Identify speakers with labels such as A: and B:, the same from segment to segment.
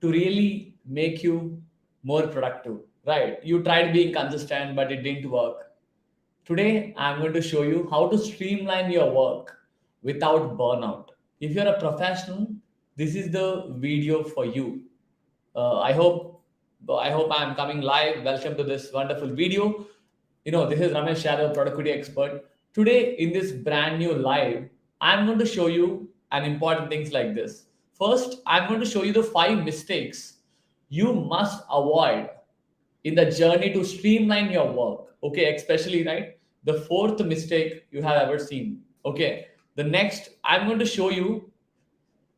A: to really make you more productive, right? You tried being consistent, but it didn't work. Today, I'm going to show you how to streamline your work without burnout. If you're a professional, this is the video for you. I hope I'm coming live. Welcome to this wonderful video. This is Ramesh Yadav, productivity expert. Today, in this brand new live, I'm going to show you an important things like this. First, I'm going to show you the 5 mistakes you must avoid in the journey to streamline your work. Okay, especially right, the fourth mistake you have ever seen. Okay, the next, I'm going to show you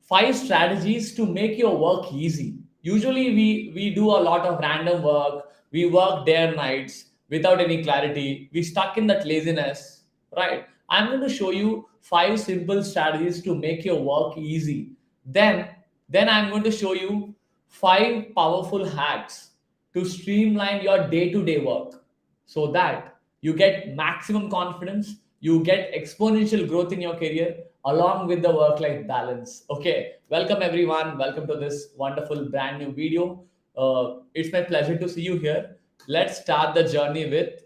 A: 5 strategies to make your work easy. Usually, we do a lot of random work. We work day and nights without any clarity. We stuck in that laziness, right? I'm going to show you 5 simple strategies to make your work easy. Then I'm going to show you 5 powerful hacks to streamline your day-to-day work so that you get maximum confidence, you get exponential growth in your career along with the work life balance. Okay, welcome everyone. Welcome to this wonderful brand new video. It's my pleasure to see you here. Let's start the journey with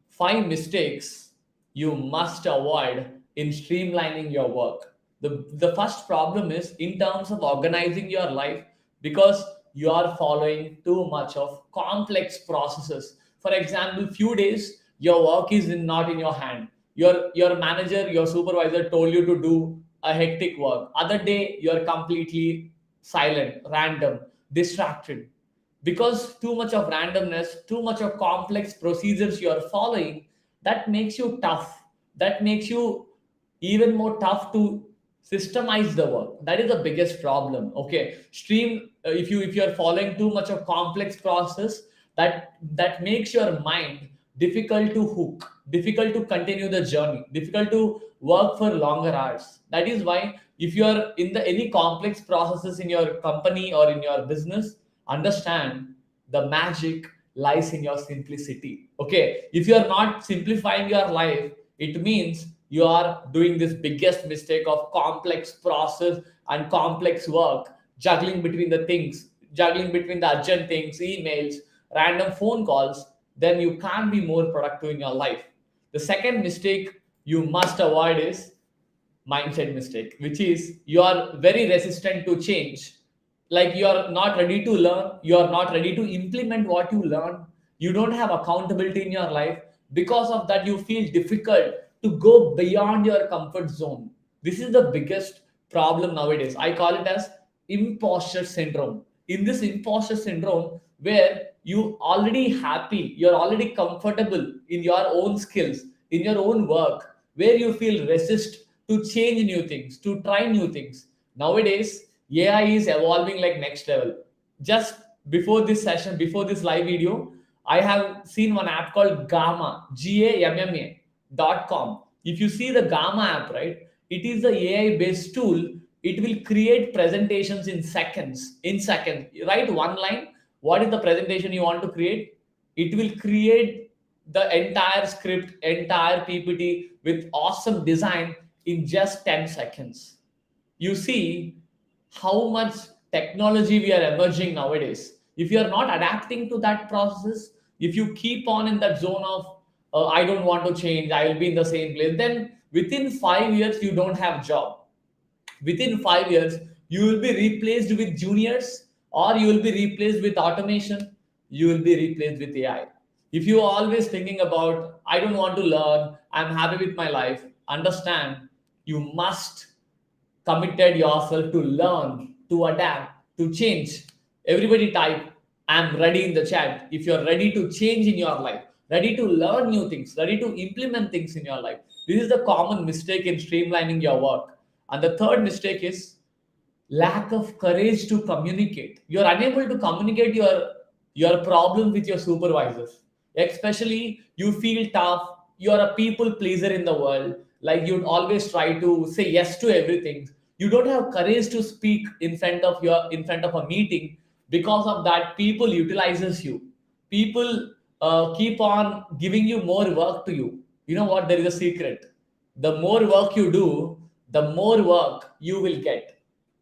A: 5 mistakes you must avoid in streamlining your work. The first problem is in terms of organizing your life because you are following too much of complex processes. For example, few days your work is not in your hand. Your manager, your supervisor told you to do a hectic work. Other day you're completely silent, random, distracted because too much of randomness, too much of complex procedures you are following, that makes you tough. That makes you even more tough to systemize the work. That is the biggest problem. Okay, if you're following too much of complex process, that makes your mind difficult to hook, difficult to continue the journey, difficult to work for longer hours. That is why if you are in the any complex processes in your company or in your business, understand the magic lies in your simplicity. Okay, if you are not simplifying your life, it means you are doing this biggest mistake of complex process and complex work, juggling between the things, juggling between the urgent things, emails, random phone calls. Then you can't be more productive in your life. The second mistake you must avoid is mindset mistake, which is you are very resistant to change. Like you are not ready to learn, you are not ready to implement what you learn, you don't have accountability in your life. Because of that, you feel difficult to go beyond your comfort zone. This is the biggest problem nowadays. I call it as imposter syndrome. In this imposter syndrome, where you already happy, you're already comfortable in your own skills, in your own work, where you feel resist to change new things, to try new things. Nowadays, AI is evolving like next level. Just before this session, before this live video, I have seen one app called Gamma, GAMMA.com. If you see the Gamma app, right, it is the AI based tool. It will create presentations in seconds. In seconds, write one line. What is the presentation you want to create? It will create the entire script, entire PPT with awesome design in just 10 seconds. You see how much technology we are emerging nowadays. If you are not adapting to that process, if you keep on in that zone of I don't want to change, I will be in the same place, then within 5 years you don't have job. Within 5 years you will be replaced with juniors, or you will be replaced with automation, you will be replaced with AI. If you are always thinking about I don't want to learn, I'm happy with my life, understand you must committed yourself to learn, to adapt, to change. Everybody type, I'm ready in the chat. If you're ready to change in your life, ready to learn new things, ready to implement things in your life. This is the common mistake in streamlining your work. And the third mistake is lack of courage to communicate. You're unable to communicate your problem with your supervisors. Especially you feel tough, you're a people pleaser in the world, like you'd always try to say yes to everything. You don't have courage to speak in front of a meeting. Because of that, people utilizes you. People keep on giving you more work to you. You know what, there is a secret. The more work you do, the more work you will get.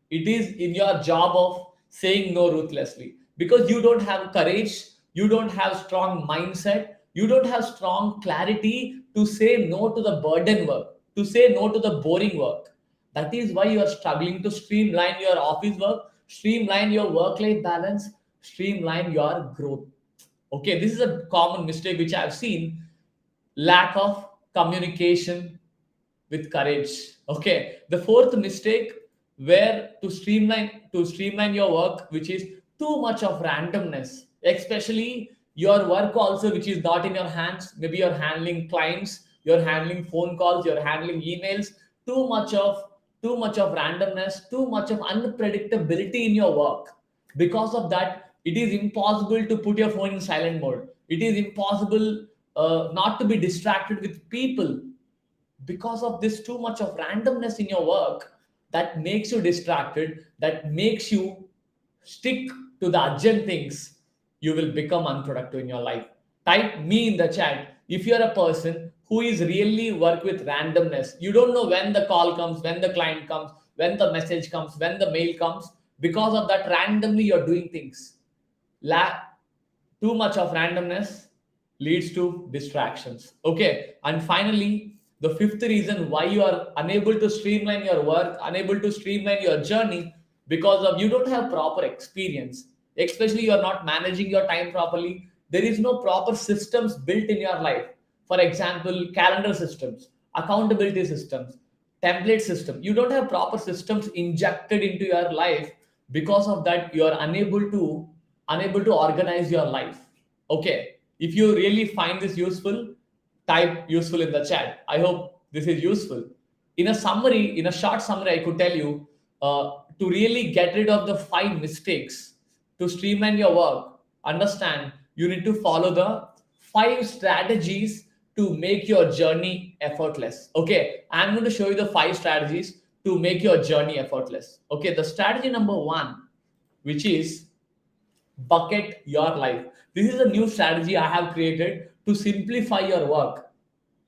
A: It is in your job of saying no ruthlessly, because you don't have courage, you don't have strong mindset, you don't have strong clarity to say no to the burden work, to say no to the boring work. That is why you are struggling to streamline your office work, streamline your work life balance, streamline your growth. Okay, this is a common mistake which I have seen: lack of communication with courage. Okay, the fourth mistake, where to streamline your work, which is too much of randomness, especially your work also, which is not in your hands. Maybe you're handling clients, you're handling phone calls, you're handling emails. Too much of too much of randomness, too much of unpredictability in your work. Because of that, it is impossible to put your phone in silent mode. It is impossible not to be distracted with people. Because of this too much of randomness in your work, that makes you distracted, that makes you stick to the urgent things, you will become unproductive in your life. Type me in the chat if you're a person who is really work with randomness. You don't know when the call comes, when the client comes, when the message comes, when the mail comes. Because of that, randomly you're doing things. Too much of randomness leads to distractions. Okay, and finally, the fifth reason why you are unable to streamline your work, unable to streamline your journey, because of you don't have proper experience. Especially you are not managing your time properly. There is no proper systems built in your life. For example, calendar systems, accountability systems, template system. You don't have proper systems injected into your life. Because of that, you are unable to organize your life. Okay, if you really find this useful, type useful in the chat. I hope this is useful. In a short summary, I could tell you, to really get rid of the five mistakes, to streamline your work, understand you need to follow the five strategies to make your journey effortless. Okay, I'm going to show you the five strategies to make your journey effortless. Okay, the strategy number one, which is bucket your life. This is a new strategy I have created to simplify your work,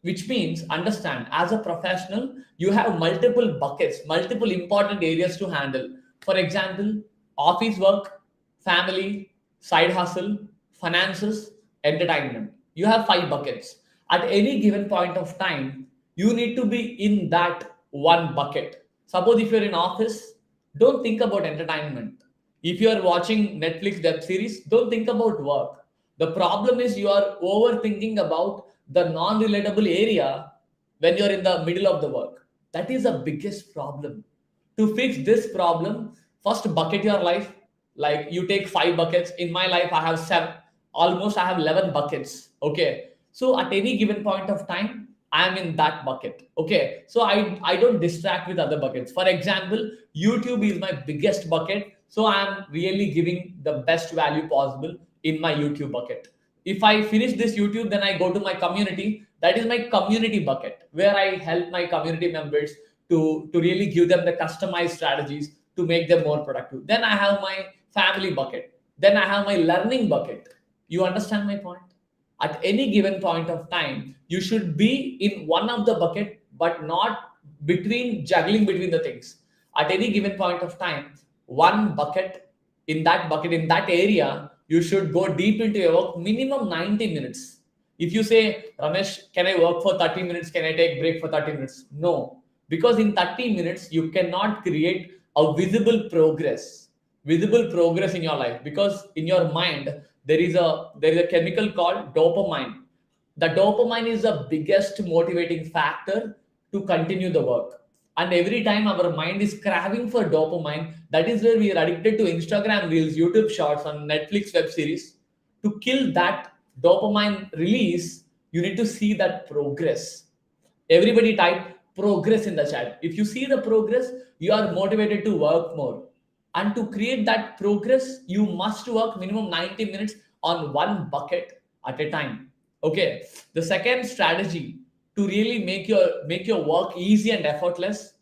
A: which means understand as a professional, you have multiple buckets, multiple important areas to handle. For example, office work, family, side hustle, finances, entertainment. You have five buckets. At any given point of time, you need to be in that one bucket. Suppose if you're in office, don't think about entertainment. If you are watching Netflix web series, don't think about work. The problem is you are overthinking about the non-relatable area when you're in the middle of the work. That is the biggest problem. To fix this problem, first bucket your life. Like you take five buckets. In my life, I have seven, almost I have 11 buckets. Okay. So at any given point of time, I am in that bucket. Okay. So I don't distract with other buckets. For example, YouTube is my biggest bucket. So I am really giving the best value possible in my YouTube bucket. If I finish this YouTube, then I go to my community. That is my community bucket, where I help my community members to really give them the customized strategies to make them more productive. Then I have my family bucket. Then I have my learning bucket. You understand my point? At any given point of time, you should be in one of the bucket, but not juggling between the things. At any given point of time, one bucket, in that area, you should go deep into your work, minimum 90 minutes. If you say, Ramesh, can I work for 30 minutes? Can I take break for 30 minutes? No, because in 30 minutes, you cannot create a visible progress in your life, because in your mind, there is a chemical called dopamine. The dopamine is the biggest motivating factor to continue the work. And every time our mind is craving for dopamine, that is where we are addicted to Instagram reels, YouTube shorts, and Netflix web series. To kill that dopamine release, you need to see that progress. Everybody type progress in the chat. If you see the progress, you are motivated to work more. And to create that progress, you must work minimum 90 minutes on one bucket at a time. Okay. The second strategy to really make your work easy and effortless,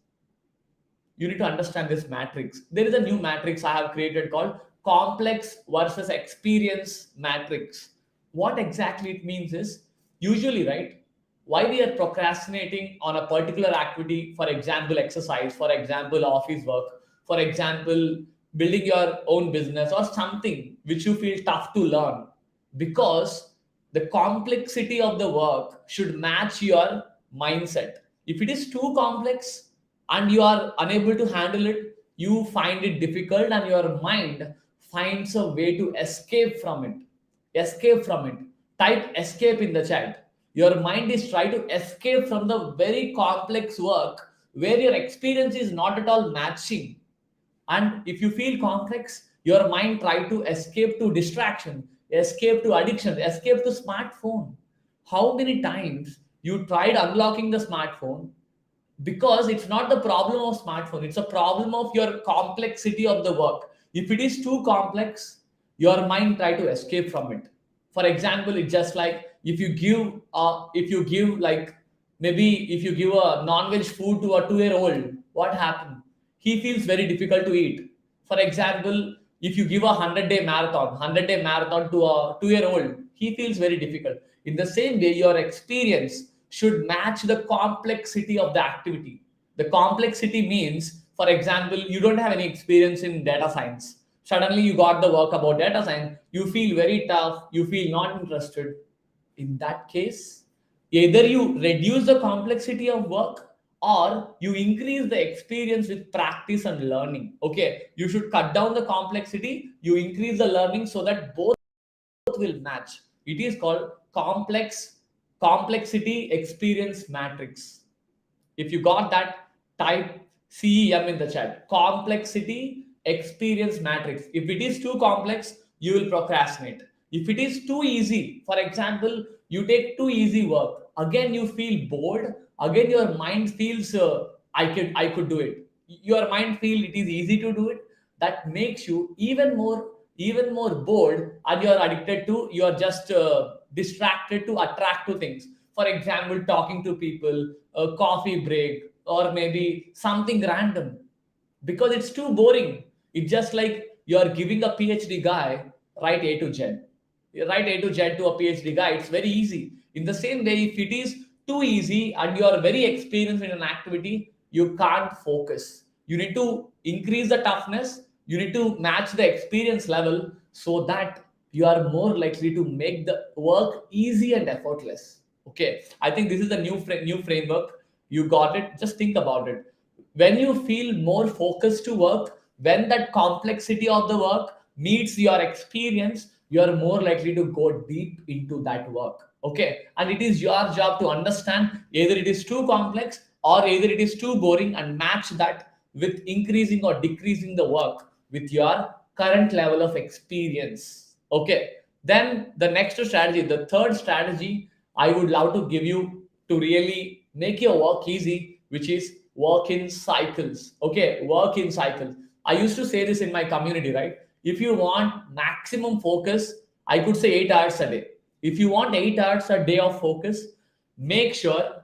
A: you need to understand this matrix. There is a new matrix I have created called complex versus experience matrix. What exactly it means is, usually, right, why we are procrastinating on a particular activity, for example, exercise, for example, office work, for example, building your own business, or something which you feel tough to learn, because the complexity of the work should match your mindset. If it is too complex and you are unable to handle it, you find it difficult and your mind finds a way to escape from it. Escape from it. Type escape in the chat. Your mind is trying to escape from the very complex work where your experience is not at all matching. And if you feel complex, your mind try to escape to distraction, escape to addiction, escape to smartphone. How many times you tried unlocking the smartphone? Because it's not the problem of smartphone, it's a problem of your complexity of the work. If it is too complex, your mind try to escape from it. For example, it's just like if you give like, maybe if you give a non-veg food to a 2-year old, what happens? He feels very difficult to eat. For example, if you give a 100-day marathon to a 2-year old, he feels very difficult. In the same way, your experience should match the complexity of the activity. The complexity means, for example, you don't have any experience in data science. Suddenly you got the work about data science, you feel very tough, you feel not interested. In that case, either you reduce the complexity of work or you increase the experience with practice and learning. Okay, you should cut down the complexity, you increase the learning so that both will match. It is called complexity experience matrix. If you got that, type CEM in the chat. Complexity experience matrix. If it is too complex, you will procrastinate. If it is too easy, for example, you take too easy work, again you feel bored. Again, your mind feels I could do it. Your mind feel it is easy to do it. That makes you even more bored, and you are addicted to. You are just distracted to attract to things. For example, talking to people, a coffee break, or maybe something random, because it's too boring. It's just like you're giving a PhD guy write A to Z. You write A to Z to a PhD guy, it's very easy. In the same way, if it is too easy and you are very experienced in an activity, you can't focus. You need to increase the toughness, you need to match the experience level so that you are more likely to make the work easy and effortless. Okay, I think this is the new framework. You got it. Just think about it. When you feel more focused to work, when that complexity of the work meets your experience, you are more likely to go deep into that work. Okay, and it is your job to understand either it is too complex or either it is too boring, and match that with increasing or decreasing the work with your current level of experience. Okay, then the next strategy, the third strategy I would love to give you to really make your work easy, which is work in cycles. Okay, work in cycles. I used to say this in my community, right? If you want maximum focus, I could say 8 hours a day. If you want 8 hours a day of focus, make sure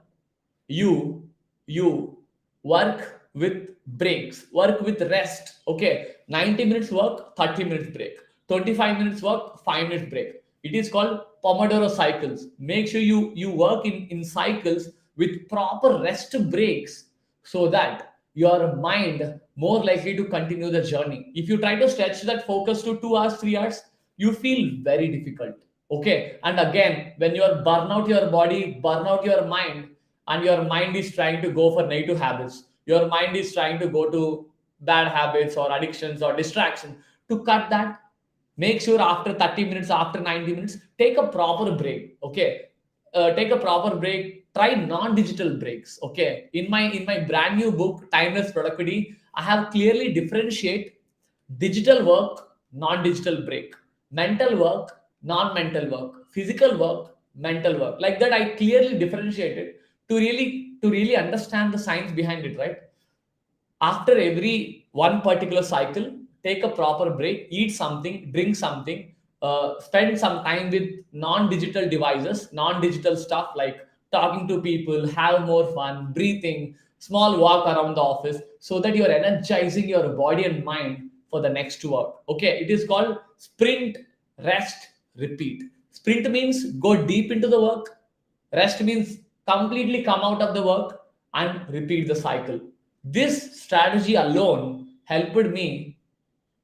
A: you you work with breaks, work with rest. Okay, 90 minutes work, 30 minutes break, 25 minutes work, 5 minutes break. It is called Pomodoro cycles. Make sure you work in cycles with proper rest breaks, so that your mind more likely to continue the journey. If you try to stretch that focus to 2 hours, 3 hours, you feel very difficult. Okay, and again, when you are burn out your body, burn out your mind, and your mind is trying to go for negative habits, your mind is trying to go to bad habits or addictions or distraction. To cut that, make sure after 30 minutes, after 90 minutes, take a proper break. Okay, take a proper break. Try non-digital breaks. Okay, in my brand new book Timeless Productivity, I have clearly differentiate digital work, non-digital break, mental work, non-mental work, physical work, mental work. Like that, I clearly differentiated to really understand the science behind it, right? After every one particular cycle, take a proper break, eat something, drink something, spend some time with non-digital devices, non-digital stuff, like talking to people, have more fun, breathing, small walk around the office, so that you're energizing your body and mind for the next work. Okay, it is called sprint, rest, repeat. Sprint means go deep into the work, rest means completely come out of the work, and repeat the cycle. This strategy alone helped me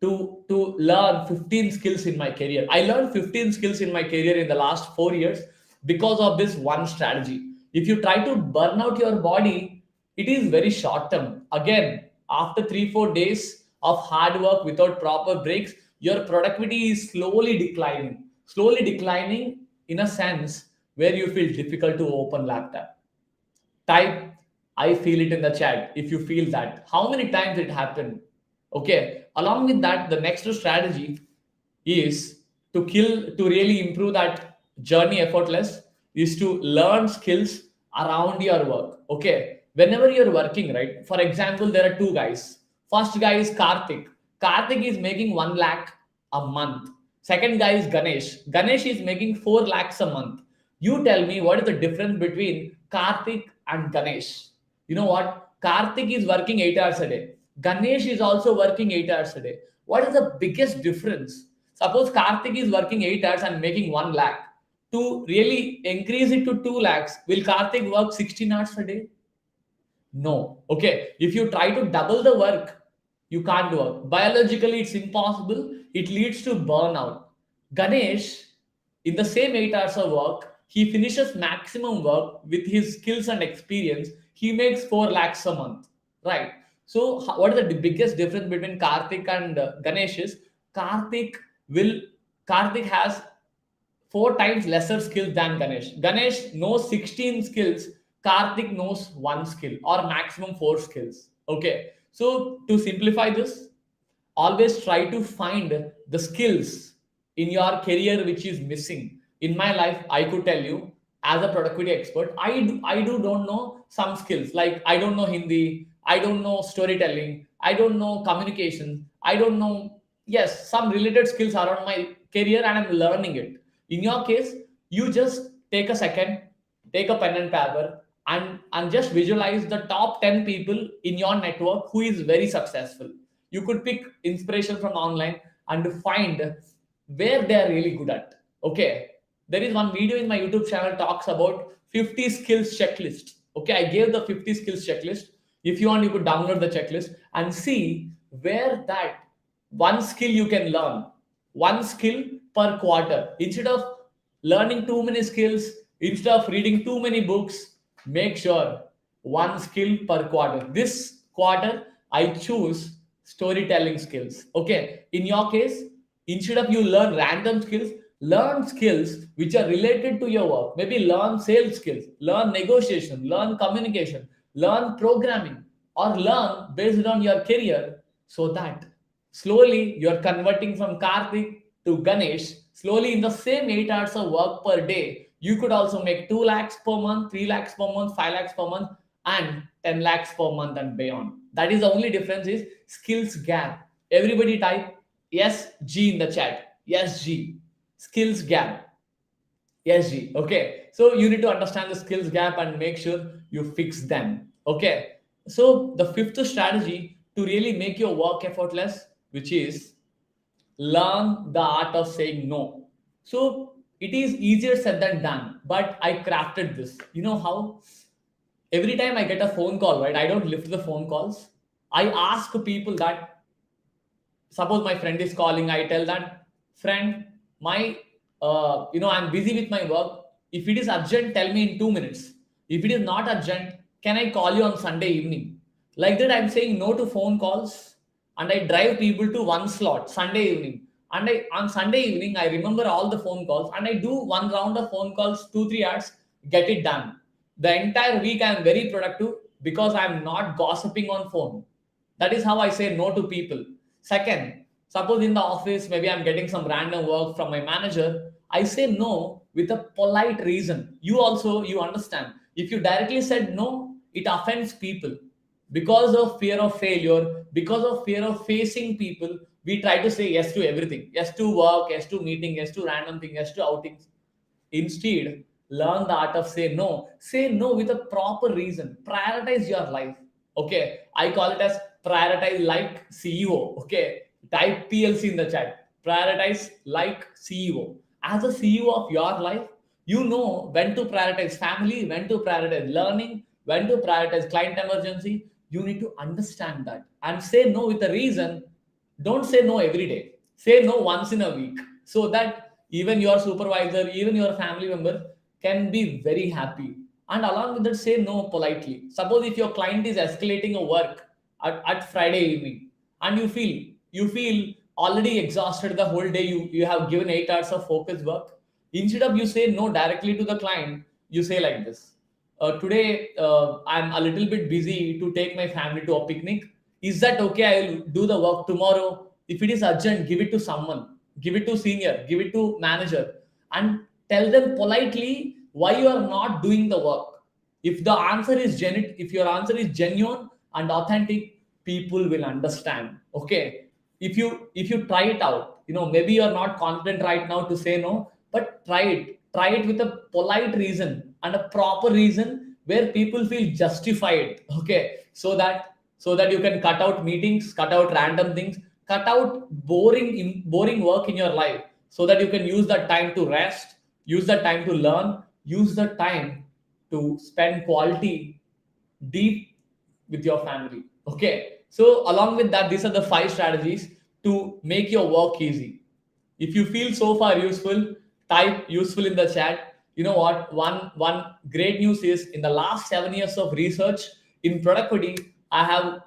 A: to learn 15 skills in my career. I learned 15 skills in my career in the last 4 years because of this one strategy. If you try to burn out your body, it is very short term. Again, after 3 4 days of hard work without proper breaks, your productivity is slowly declining in a sense where you feel difficult to open laptop. Type I feel it in the chat if you feel that. How many times it happened? Okay. Along with that, the next strategy is to really improve that journey effortless is to learn skills around your work. Okay. Whenever you're working, right? For example, there are two guys. First guy is Karthik. Karthik is making 1 lakh a month. Second guy is Ganesh. Ganesh is making 4 lakhs a month. You tell me what is the difference between Karthik and Ganesh? You know what? Karthik is working 8 hours a day. Ganesh is also working 8 hours a day. What is the biggest difference? Suppose Karthik is working 8 hours and making 1 lakh. To really increase it to 2 lakhs, will Karthik work 16 hours a day? No. Okay. If you try to double the work, you can't work. Biologically, it's impossible. It leads to burnout. Ganesh, in the same 8 hours of work, he finishes maximum work with his skills and experience. He makes 4 lakhs a month. Right. So, what is the biggest difference between Karthik and Ganesh is will Karthik has 4 times lesser skills than Ganesh. Ganesh knows 16 skills. Karthik knows one skill or maximum 4 skills. Okay. So to simplify this, always try to find the skills in your career which is missing. In my life, I could tell you as a productivity expert, I don't know some skills like I don't know Hindi, I don't know storytelling, I don't know communication, I don't know yes some related skills around my career and I'm learning it. In your case, you just take a second, take a pen and paper, and just visualize the top 10 people in your network who is very successful. You could pick inspiration from online and find where they are really good at. Okay, there is one video in my YouTube channel talks about 50 skills checklist. Okay, I gave the 50 skills checklist. If you want, you could download the checklist and see where that one skill you can learn, one skill per quarter. Instead of learning too many skills, instead of reading too many books, make sure one skill per quarter. This quarter, I choose storytelling skills. Okay, in your case, instead of you learn random skills, learn skills which are related to your work. Maybe learn sales skills, learn negotiation, learn communication, learn programming, or learn based on your career, so that slowly you're converting from Karthik to Ganesh. Slowly, in the same 8 hours of work per day, you could also make 2 lakhs per month, 3 lakhs per month, 5 lakhs per month, and 10 lakhs per month and beyond. That is the only difference is skills gap. Everybody type yes G in the chat. Yes G. Skills gap. Yes G. Okay. So you need to understand the skills gap and make sure you fix them. Okay. So the fifth strategy to really make your work effortless, which is learn the art of saying no. So it is easier said than done, but I crafted this. You know how? Every time I get a phone call, right? I don't lift the phone calls. I ask people that, suppose my friend is calling, I tell that friend, my I'm busy with my work. If it is urgent, tell me in 2 minutes. If it is not urgent, can I call you on Sunday evening? Like that, I'm saying no to phone calls, and I drive people to one slot Sunday evening. And on Sunday evening, I remember all the phone calls and I do one round of phone calls, 2 3 hours, get it done. The entire week I'm very productive because I'm not gossiping on phone. That is how I say no to people. Second, suppose in the office, maybe I'm getting some random work from my manager. I say no with a polite reason. You understand. If you directly said no, it offends people. Because of fear of failure, because of fear of facing people, we try to say yes to everything. Yes to work, yes to meeting, yes to random thing, yes to outings. Instead, learn the art of say no. Say no with a proper reason. Prioritize your life. Okay. I call it as prioritize like CEO. Okay. Type PLC in the chat. Prioritize like CEO. As a CEO of your life, you know when to prioritize family, when to prioritize learning, when to prioritize client emergency. You need to understand that and say no with a reason. Don't say no every day. Say no once in a week, so that even your supervisor, even your family member can be very happy. And along with that, say no politely. Suppose if your client is escalating a work at Friday evening, and you feel already exhausted the whole day, you have given 8 hours of focused work. Instead of you say no directly to the client, you say like this: today I'm a little bit busy to take my family to a picnic. Is that okay? I'll do the work tomorrow. If it is urgent, give it to someone, give it to senior, give it to manager, and tell them politely why you are not doing the work. If the answer is genuine, if your answer is genuine and authentic, people will understand. Okay. If you try it out, maybe you're not confident right now to say no, but try it with a polite reason and a proper reason where people feel justified. Okay, so that you can cut out meetings, cut out random things, cut out boring work in your life, so that you can use that time to rest, use that time to learn, use the time to spend quality deep with your family. Okay, so along with that, these are the 5 strategies to make your work easy. If you feel so far useful, type useful in the chat. You know what? One great news is, in the last 7 years of research in productivity, I have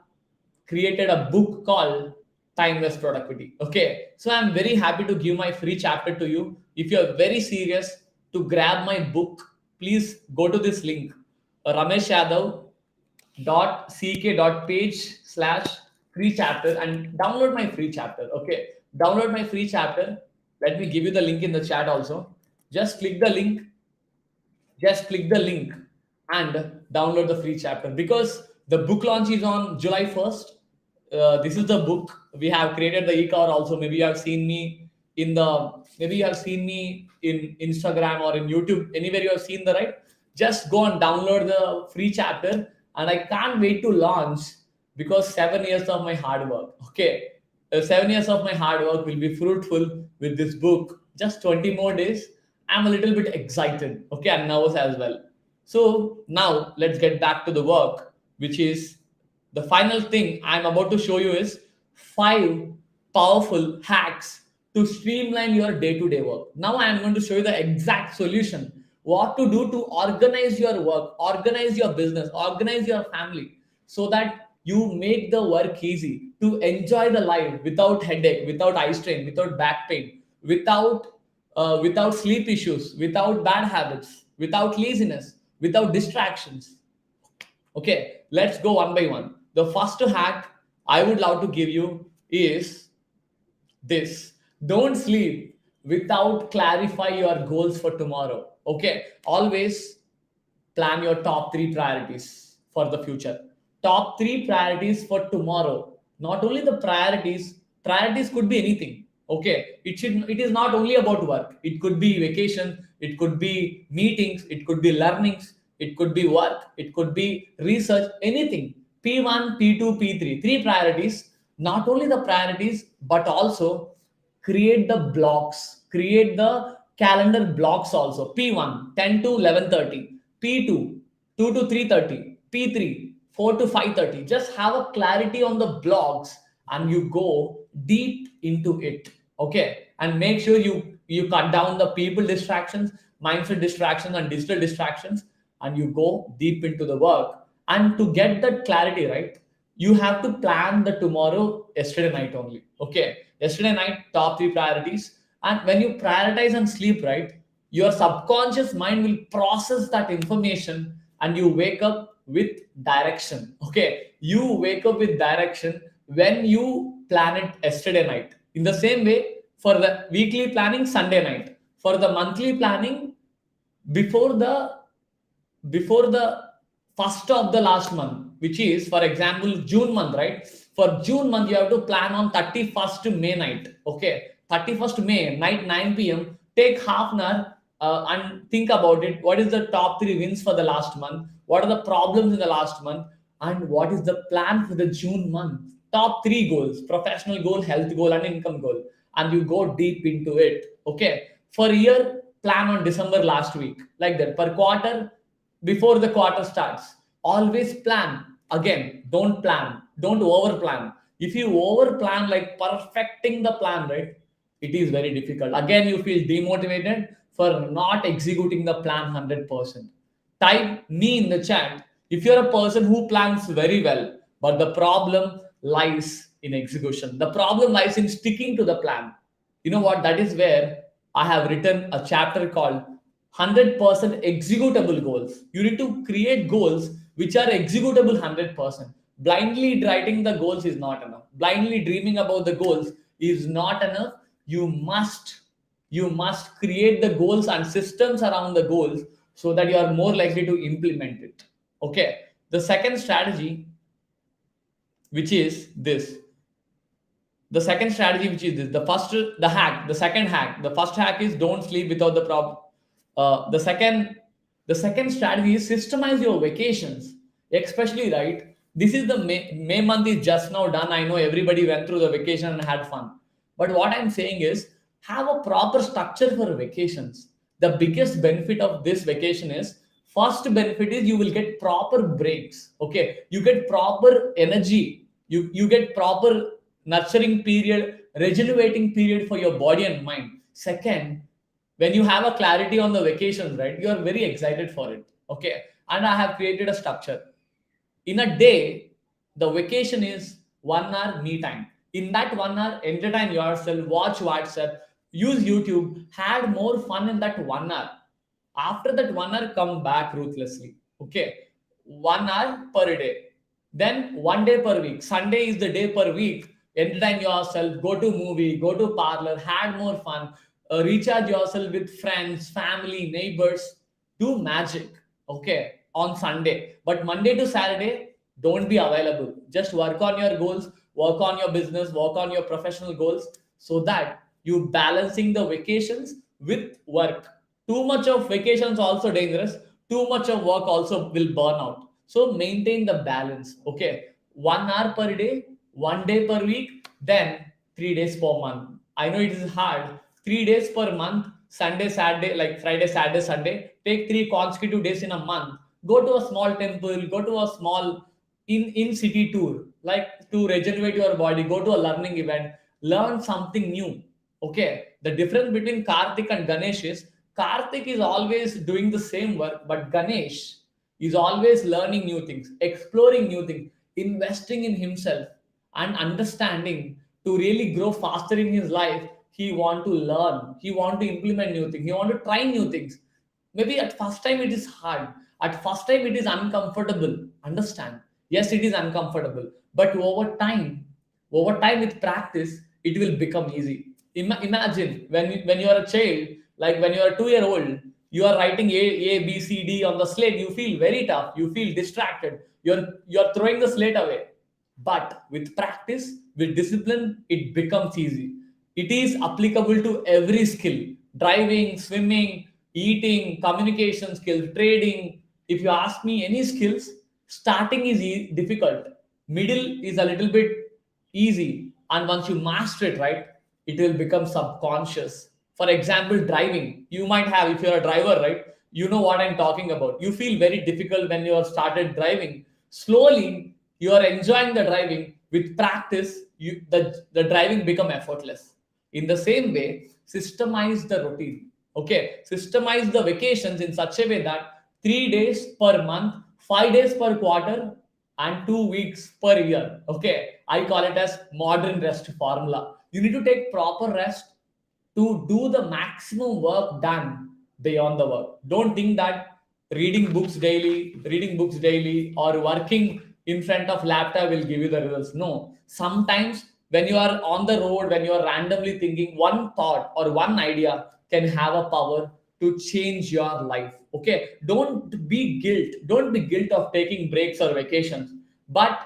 A: created a book called Timeless Productivity. Okay, so I'm very happy to give my free chapter to you. If you're very serious to grab my book, please go to this link, Ramesh Yadav .ck.page/free chapter, and download my free chapter. Okay, download my free chapter. Let me give you the link in the chat also. Just click the link, just click the link and download the free chapter, because the book launch is on July 1st. This is the book. We have created the e-cover also. Maybe you have seen me maybe you have seen me in Instagram or in YouTube, anywhere you have seen the right. Just go and download the free chapter, and I can't wait to launch, because 7 years of my hard work. Okay, 7 years of my hard work will be fruitful with this book. Just 20 more days. I'm a little bit excited. Okay, I'm nervous as well. So now let's get back to the work, which is the final thing I'm about to show you is 5 powerful hacks to streamline your day-to-day work. Now I am going to show you the exact solution, what to do to organize your work, organize your business, organize your family, so that you make the work easy, to enjoy the life without headache, without eye strain, without back pain, without sleep issues, without bad habits, without laziness, without distractions. Okay, let's go one by one. The first hack I would love to give you is this: don't sleep without clarify your goals for tomorrow. Okay, always plan your top 3 priorities for the future. Top 3 priorities for tomorrow. Not only the priorities could be anything. Okay, it is not only about work. It could be vacation, it could be meetings, it could be learnings, it could be work, it could be research, anything. P1, P2, P3, 3 priorities. Not only the priorities, but also create the blocks, create the calendar blocks also. P1, 10 to 11:30, P2, 2 to 3:30, P3, 4 to 5:30. Just have a clarity on the blocks, and you go deep into it. Okay, and make sure you cut down the people distractions, mindset distractions, and digital distractions, and you go deep into the work. And to get that clarity right, you have to plan the tomorrow yesterday night only. Okay, yesterday night, top 3 priorities. And when you prioritize and sleep right, your subconscious mind will process that information, and you wake up with direction. Okay, you wake up with direction when you plan it yesterday night. In the same way, for the weekly planning, Sunday night. For the monthly planning, before the first of the last month, which is, for example, June month, right? For June month, you have to plan on 31st May night. Okay, 31st May night, 9 p.m. Take half an hour and think about it. What is the top 3 wins for the last month? What are the problems in the last month? And what is the plan for the June month? Top 3 goals: professional goal, health goal, and income goal. And you go deep into it. Okay, for a year, plan on December last week, like that. Per quarter, before the quarter starts, always plan. Again, don't over plan. If you over plan, like perfecting the plan, right, it is very difficult. Again, you feel demotivated for not executing the plan 100%. Type me in the chat if you're a person who plans very well, but the problem lies in execution. The problem lies in sticking to the plan. You know what? That is where I have written a chapter called 100% executable goals. You need to create goals which are executable 100%. Blindly writing the goals is not enough. Blindly dreaming about the goals is not enough. You must create the goals and systems around the goals so that you are more likely to implement it. Okay. The second strategy, which is this the second strategy, which is this the first the hack the second hack the first hack is don't sleep without the problem. The second strategy is systemize your vacations, especially, right, this is the May month is just now done. I know everybody went through the vacation and had fun, but what I'm saying is have a proper structure for vacations. The biggest benefit of this vacation is, first benefit is you will get proper breaks. Okay, you get proper energy, you get proper nurturing period, regenerating period for your body and mind. Second, when you have a clarity on the vacations, right, you are very excited for it. Okay, and I have created a structure. In a day, the vacation is 1 hour me time. In that 1 hour, entertain yourself, watch WhatsApp, use YouTube, had more fun in that 1 hour. After that 1 hour, come back ruthlessly. Okay, 1 hour per day. Then 1 day per week. Sunday is the day per week. Entertain yourself, go to movie, go to parlor, had more fun, recharge yourself with friends, family, neighbors, do magic. Okay, on Sunday. But Monday to Saturday, don't be available. Just work on your goals, work on your business, work on your professional goals so that you balancing the vacations with work. Too much of vacations also dangerous. Too much of work also will burn out. So maintain the balance. Okay, 1 hour per day, 1 day per week, then 3 days per month. I know it is hard. 3 days per month, Sunday, Saturday, like Friday, Saturday, Sunday. Take 3 consecutive days in a month. Go to a small temple. Go to a small in city tour, like to regenerate your body. Go to a learning event. Learn something new. Okay. The difference between Karthik and Ganesh is Karthik is always doing the same work, but Ganesh is always learning new things, exploring new things, investing in himself and understanding to really grow faster in his life. He want to learn, he want to implement new things, he want to try new things. Maybe at first time it is hard, at first time it is uncomfortable, understand, yes it is uncomfortable, but over time with practice it will become easy. Imagine when you are a child, like when you are 2 year old, you are writing a b c d on the slate, you feel very tough, you feel distracted, you're throwing the slate away. But with practice, with discipline, it becomes easy. It is applicable to every skill: driving, swimming, eating, communication skills, trading. If you ask me any skills, starting is difficult, middle is a little bit easy, and once you master it, right, it will become subconscious. For example, driving. You might have, if you're a driver, right, you know what I'm talking about. You feel very difficult when you have started driving. Slowly, you are enjoying the driving. With practice, the driving become effortless. In the same way, systemize the routine. Okay, systemize the vacations in such a way that 3 days per month, 5 days per quarter, and 2 weeks per year. Okay, I call it as modern rest formula. You need to take proper rest to do the maximum work done beyond the work. Don't think that reading books daily, or working in front of laptop will give you the results. No, sometimes when you are on the road, when you are randomly thinking, one thought or one idea can have a power to change your life. Okay, don't be guilt of taking breaks or vacations. But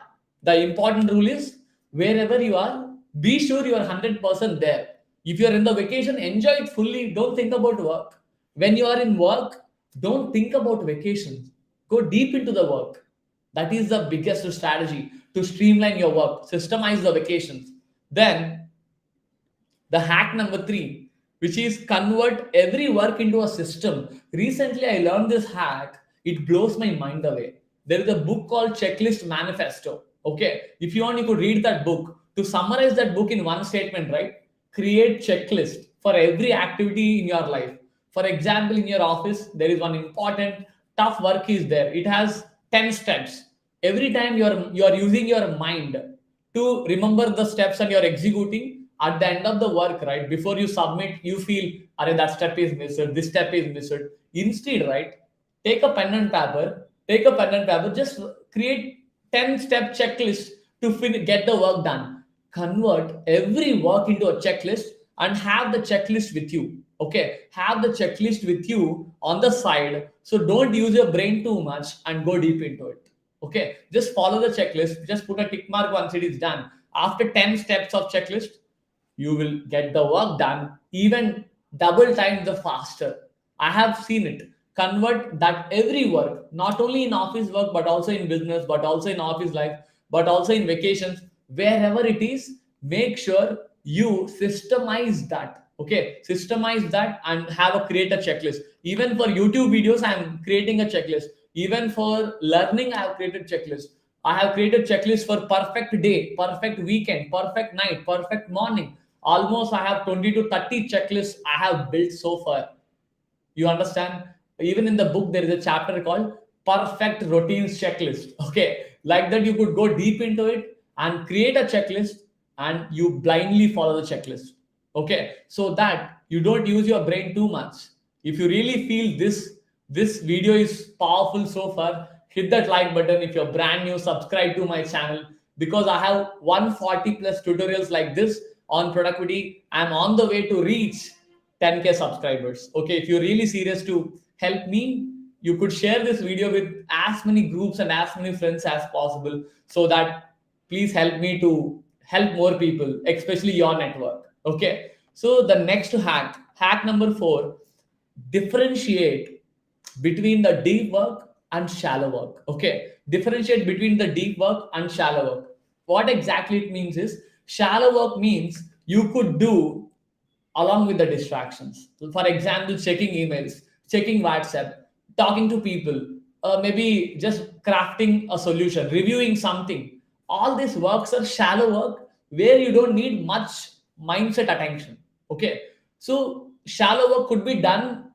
A: the important rule is, wherever you are, be sure you are 100% there. If you are in the vacation, enjoy it fully, don't think about work. When you are in work, don't think about vacations, go deep into the work. That is the biggest strategy to streamline your work, systemize the vacations. Then the hack number 3, which is convert every work into a system. Recently, I learned this hack. It blows my mind away. There is a book called Checklist Manifesto. Okay, if you want, you could read that book. To summarize that book in one statement, right? Create checklist for every activity in your life. For example, in your office, there is one important tough work is there. It has 10 steps. Every time you're using your mind to remember the steps and you're executing at the end of the work, right? Before you submit, you feel, "Arey, that step is missed, this step is missed." Instead, right? Take a pen and paper, just create 10-step checklist to get the work done. Convert every work into a checklist and have the checklist with you. Okay, have the checklist with you on the side. So don't use your brain too much and go deep into it. Okay, just follow the checklist. Just put a tick mark once it is done. After 10 steps of checklist, you will get the work done even double time the faster. I have seen it. Convert that every work, not only in office work, but also in business, but also in office life, but also in vacations, wherever it is, make sure you systemize that. Okay, systemize that and have a create a checklist. Even for YouTube videos, I'm creating a checklist. Even for learning, I have created checklist. I have created checklist for perfect day, perfect weekend, perfect night, perfect morning. Almost I have 20 to 30 checklists I have built so far. You understand? Even in the book, there is a chapter called Perfect Routines Checklist. Okay, like that, you could go deep into it and create a checklist and you blindly follow the checklist. Okay, so that you don't use your brain too much. If you really feel this video is powerful so far, hit that like button. If you're brand new, subscribe to my channel because I have 140 plus tutorials like this on productivity. I'm on the way to reach 10K subscribers. Okay, if you're really serious to help me, you could share this video with as many groups and as many friends as possible so that please help me to help more people, especially your network. Okay, so the next hack number 4, differentiate between the deep work and shallow work. Okay, differentiate between the deep work and shallow work. What exactly it means is, shallow work means you could do along with the distractions. So for example, checking emails, checking WhatsApp, talking to people, maybe just crafting a solution, reviewing something. All these works are shallow work where you don't need much mindset attention. Okay, so shallow work could be done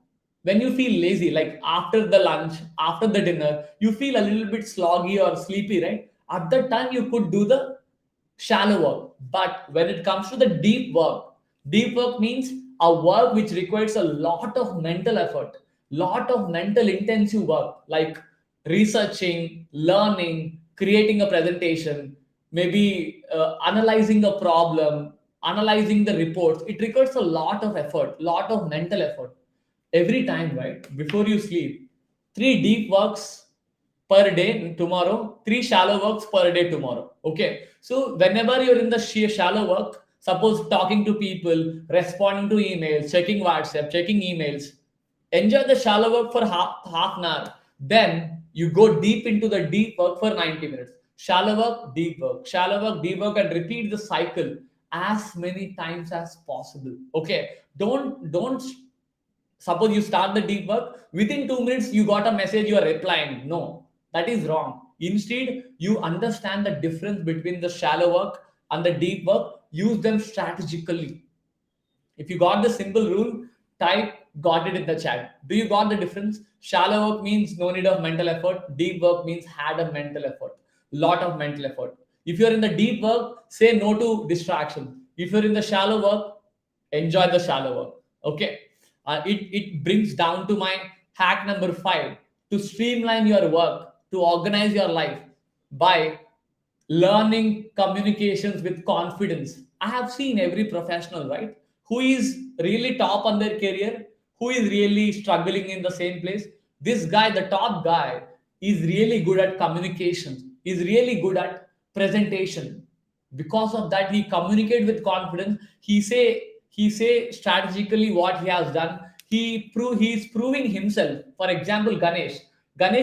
A: when you feel lazy, like after the lunch, after the dinner, you feel a little bit sloggy or sleepy, right? At that time, you could do the shallow work. But when it comes to the deep work means a work which requires a lot of mental effort, lot of mental intensive work, like researching, learning, creating a presentation, maybe analyzing a problem, analyzing the reports. It requires a lot of effort, lot of mental effort every time, right? Before you sleep, 3 deep works per day tomorrow, 3 shallow works per day tomorrow. Okay, so whenever you're in the shallow work, suppose talking to people, responding to emails, checking WhatsApp, checking emails, enjoy the shallow work for half an hour. Then you go deep into the deep work for 90 minutes. Shallow work, deep work, shallow work, deep work, and repeat the cycle as many times as possible. Okay, don't suppose you start the deep work, within 2 minutes you got a message, you are replying. No, that is wrong. Instead, you understand the difference between the shallow work and the deep work, use them strategically. If you got the simple rule, type got it in the chat. Do you got the difference? Shallow work means no need of mental effort. Deep work means had a mental effort, lot of mental effort. If you're in the deep work, say no to distraction. If you're in the shallow work, enjoy the shallow work. Okay, it brings down to my hack number 5, to streamline your work, to organize your life by learning communications with confidence. I have seen every professional, right, who is really top on their career, who is really struggling in the same place. This guy, the top guy, is really good at communications, is really good at presentation. Because of that, he communicate with confidence. He say strategically what he has done. He's proving himself. For example, Ganesh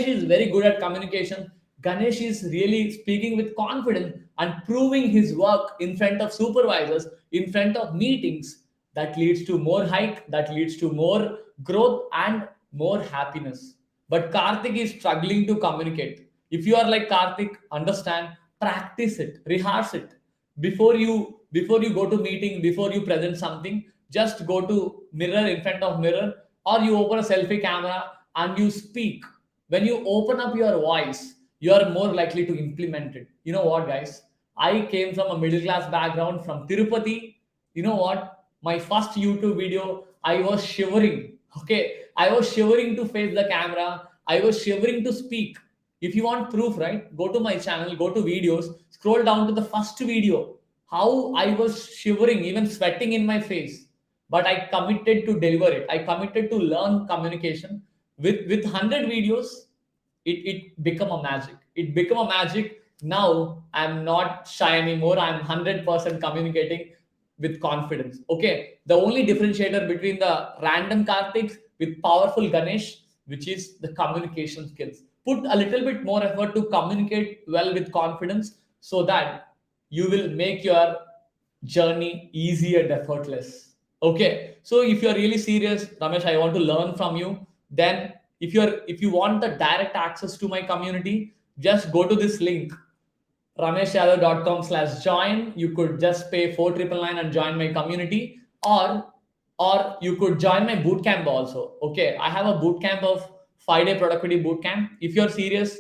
A: is very good at communication. Ganesh is really speaking with confidence and proving his work in front of supervisors, in front of meetings. That leads to more hike, that leads to more growth and more happiness. But Karthik is struggling to communicate. If you are like Karthik, understand, practice it, rehearse it. before you go to meeting, before you present something, just go to mirror, in front of mirror, or you open a selfie camera and you speak. When you open up your voice, you are more likely to implement it. You know what, guys? I came from a middle class background from Tirupati. You know what? My first YouTube video, I was shivering. Okay, I was shivering to face the camera. I was shivering to speak. If you want proof, right, go to my channel, go to videos, scroll down to the first video. How I was shivering, even sweating in my face, but I committed to deliver it. I committed to learn communication. With 100 videos, it become a magic. It become a magic. Now I'm not shy anymore. I'm 100% communicating with confidence. Okay, the only differentiator between the random Kartiks with powerful Ganesh, which is the communication skills. Put a little bit more effort to communicate well with confidence, so that you will make your journey easy and effortless. Okay, so if you're really serious, Ramesh, I want to learn from you. Then if you want the direct access to my community, just go to this link, rameshyadav.com/join. You could just pay 4,999 and join my community, or you could join my bootcamp also. Okay, I have a bootcamp of 5-day productivity bootcamp. If you're serious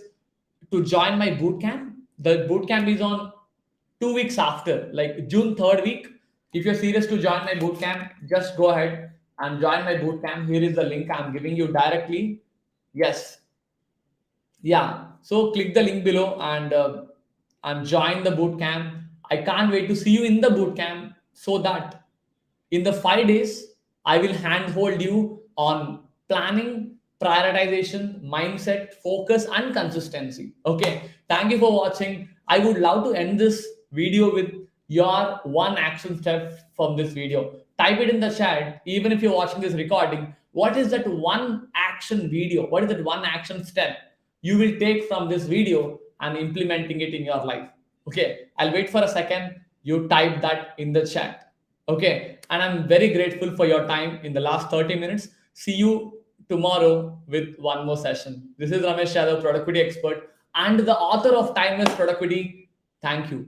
A: to join my bootcamp, the bootcamp is on 2 weeks after, like June 3rd week. If you're serious to join my bootcamp, just go ahead and join my bootcamp. Here is the link I'm giving you directly. Yes, yeah. So click the link below and join the boot camp. I can't wait to see you in the boot camp, so that in the 5 days I will handhold you on planning, prioritization, mindset, focus, and consistency. Okay. Thank you for watching. I would love to end this video with your one action step from this video. Type it in the chat, even if you're watching this recording. What is that one action video? What is that one action step you will take from this video and implementing it in your life? Okay, I'll wait for a second. You type that in the chat. Okay, and I'm very grateful for your time in the last 30 minutes. See you tomorrow with one more session. This is Ramesh Yadav, productivity expert and the author of Timeless Productivity. Thank you.